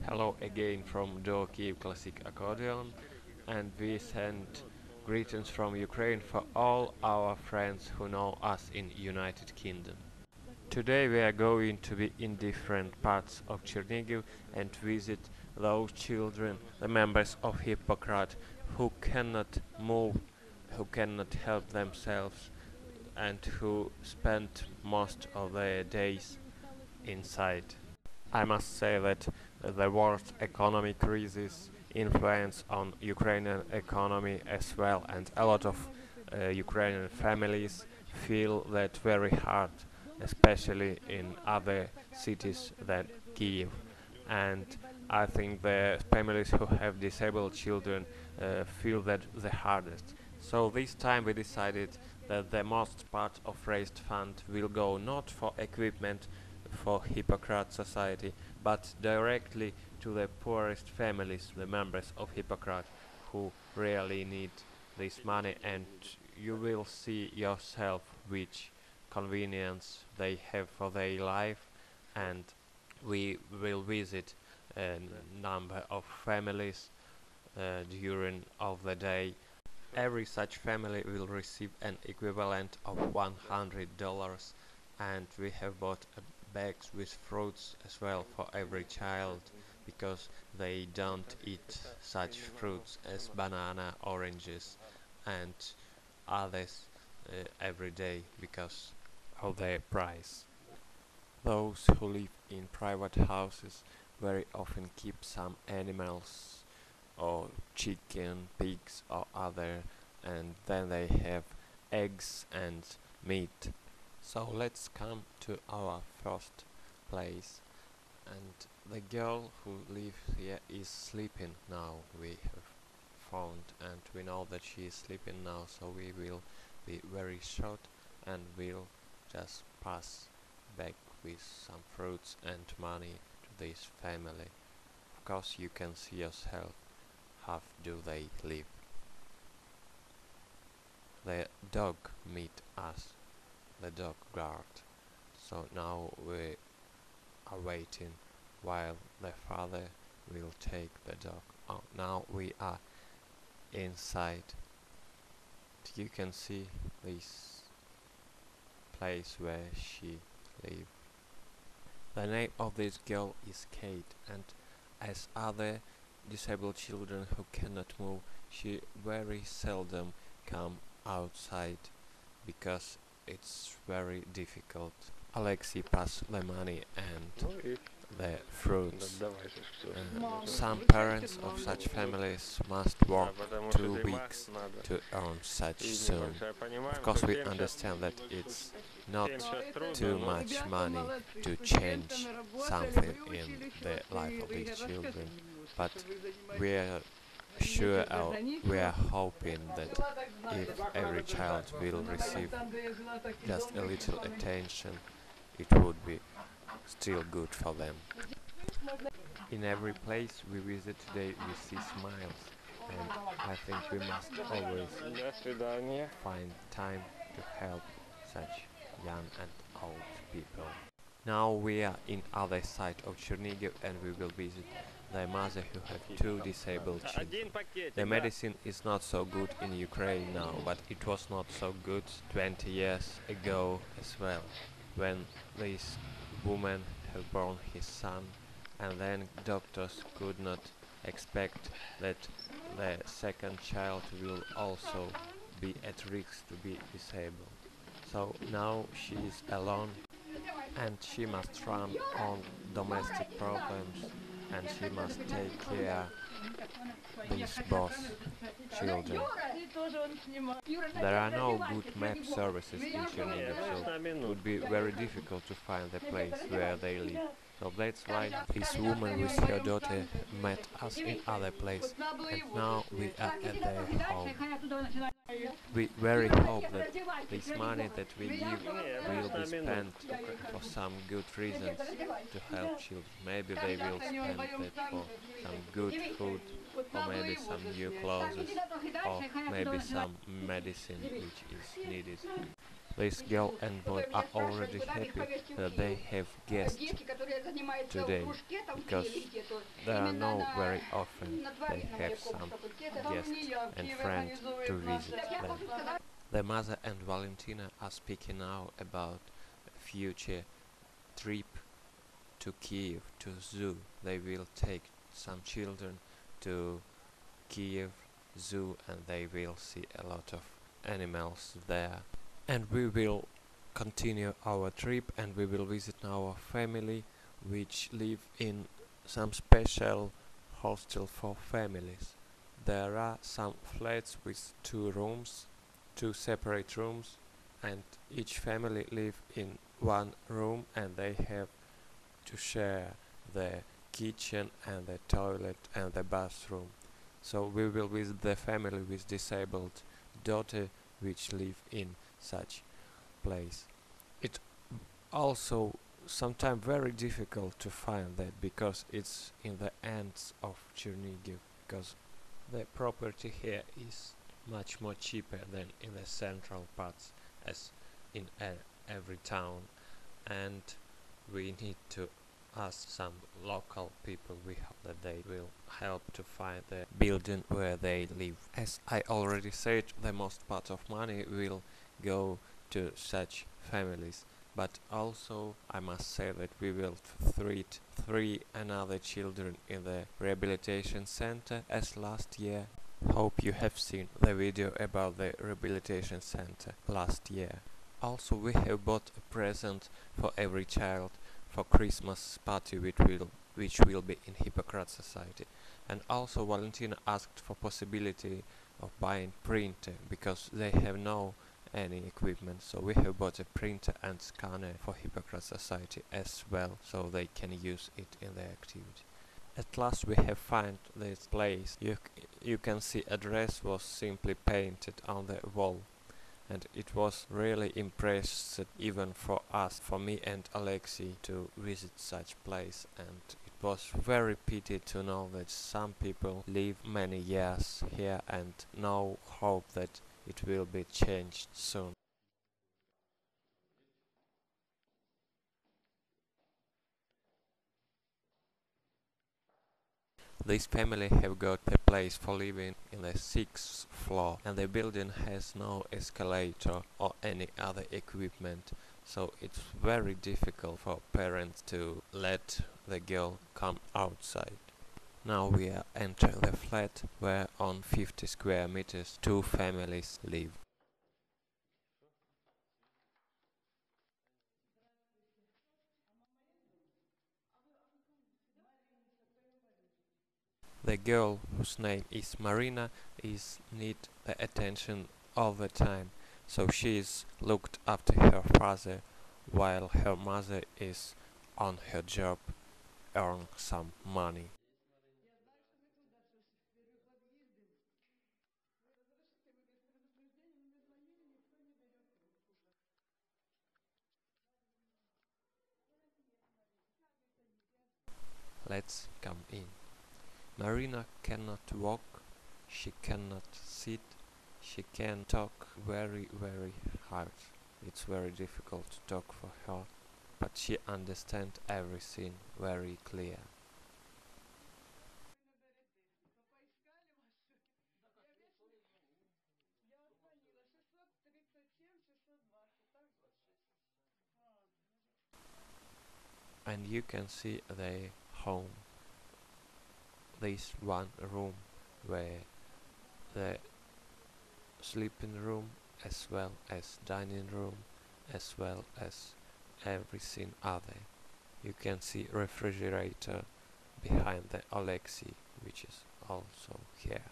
Hello again from Kiev Classic Accordion, and we send greetings from Ukraine for all our friends who know us in United Kingdom. Today we are going to be in different parts of Chernigiv and visit those children, the members of HIPPOKRAT, who cannot move, who cannot help themselves, and who spend most of their days inside. I must say that the worst economic crisis influence on Ukrainian economy as well, and a lot of Ukrainian families feel that very hard, especially in other cities than Kiev. And I think the families who have disabled children feel that the hardest. So this time we decided that the most part of raised fund will go not for equipment for Hippocrates Society, but directly to the poorest families, the members of Hippocrates, who really need this money, and you will see yourself which convenience they have for their life, and we will visit a number of families during of the day. Every such family will receive an equivalent of $100, and we have bought bags with fruits as well for every child, because they don't eat such fruits as banana, oranges and others every day because of their price. Those who live in private houses very often keep some animals or chicken, pigs or other, and then they have eggs and meat. So let's come to our first place, and the girl who lives here is sleeping now, we have found, and we know that she is sleeping now, so we will be very short and we'll just pass back with some fruits and money to this family. Of course you can see yourself how do they live. The dog meet us, the dog guard. So now we are waiting while the father will take the dog. Oh, now we are inside. You can see this place where she lives. The name of this girl is Kate, and as other disabled children who cannot move, she very seldom come outside because it's very difficult. Alexei passed the money and the fruits. Some parents of such families must work 2 weeks to earn such sum. Of course we understand that it's not too much money to change something in the life of these children, but we are sure, we are hoping that if every child will receive just a little attention, it would be still good for them. In every place we visit today we see smiles, and I think we must always find time to help such young and old people. Now we are in other side of Chernigiv, and we will visit the mother who have 2 disabled children. The medicine is not so good in Ukraine now, but it was not so good 20 years ago as well, when this woman had born his son, and then doctors could not expect that the second child will also be at risk to be disabled. So now she is alone, and she must run on domestic problems, and she must take care these both children. There are no good map services in Chernihiv, so it would be very difficult to find the place where they live. So that's why this woman with her daughter met us in other place, and now we are at their home. We very hope that this money that we give will be spent for some good reasons to help children. Maybe they will spend it for some good food, or maybe some new clothes, or maybe some medicine which is needed. This girl and boy are already happy that they have guests today, because there are no very often they have some guests and friends to visit them. The mother and Valentina are speaking now about a future trip to Kiev, to zoo. They will take some children to Kiev zoo and they will see a lot of animals there. And we will continue our trip and we will visit our family which live in some special hostel for families. There are some flats with 2 rooms, 2 separate rooms, and each family live in 1 room and they have to share the kitchen and the toilet and the bathroom. So we will visit the family with disabled daughter which live in such place. It also sometimes very difficult to find that because it's in the ends of Chernigiv, because the property here is much more cheaper than in the central parts as in every town, and we need to ask some local people. We hope that they will help to find the building where they live. As I already said, the most part of money will go to such families, but also I must say that we will treat 3 other children in the rehabilitation center as last year. Hope you have seen the video about the rehabilitation center last year. Also we have bought a present for every child for Christmas party which will be in HIPPOKRAT society. And also Valentina asked for possibility of buying printer because they have no any equipment, so we have bought a printer and scanner for HIPPOKRAT society as well, so they can use it in their activity. At last we have found this place. You can see address was simply painted on the wall, and it was really impressive even for us, for me and Alexei, to visit such place, and it was very pity to know that some people live many years here and no hope that it will be changed soon. This family have got a place for living in the 6th floor, and the building has no escalator or any other equipment, so it's very difficult for parents to let the girl come outside. Now we are entering the flat where on 50 square meters 2 families live. The girl, whose name is Marina, is need the attention all the time, so she is looked after her father while her mother is on her job, earn some money. Let's come in. Marina cannot walk, she cannot sit, she can talk very hard. It's very difficult to talk for her, but she understands everything very clear. And you can see the home, this 1 room where the sleeping room as well as dining room as well as everything other. You can see refrigerator behind the Alexei, which is also here.